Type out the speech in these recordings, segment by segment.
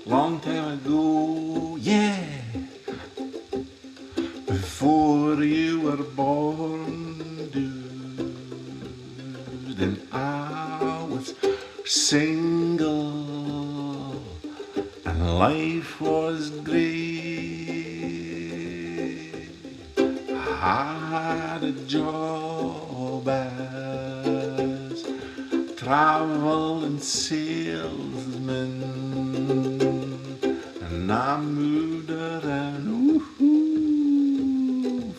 long time ago, yeah, before you were born, dude, and I was single, and life was great. I had a job as traveling salesman, and I moved around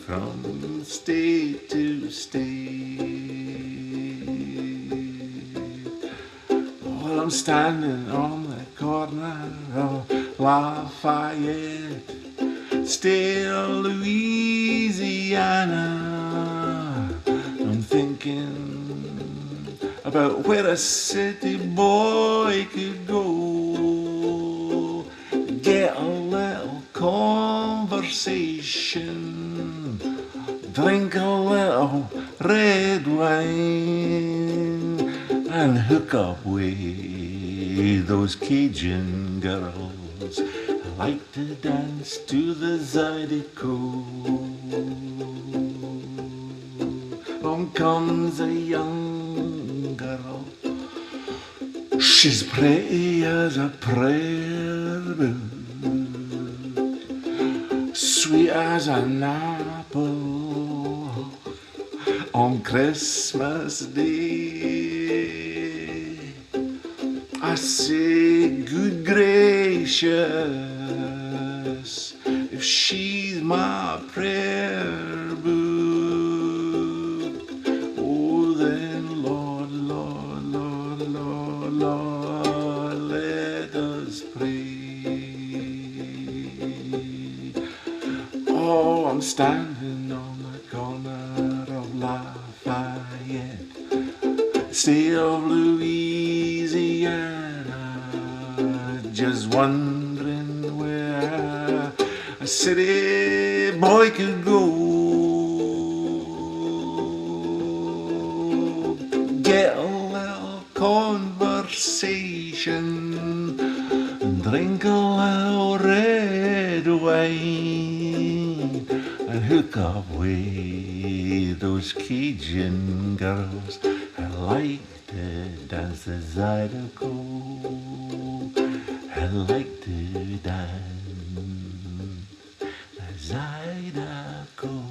from state to state. Well, I'm standing on the corner of Lafayette, still Louisiana. I'm thinking about where a city boy could go, get a little conversation, drink a little red wine, and hook up with those Cajun girls. I like to dance to the Zydeco. Along comes a young girl, she's pretty as a prayer book, sweet as an apple on Christmas Day. I say, good gracious, if she's my prayer book, oh then Lord, Lord, Lord, Lord, Lord, let us pray. Oh, I'm standing on the corner of Lafayette, state of Louisiana, just wondering where a city boy could go, get a little conversation, drink a little red wine, and hook up with those Cajun girls. I like to dance the Zydeco. I like to dance the Zydeco.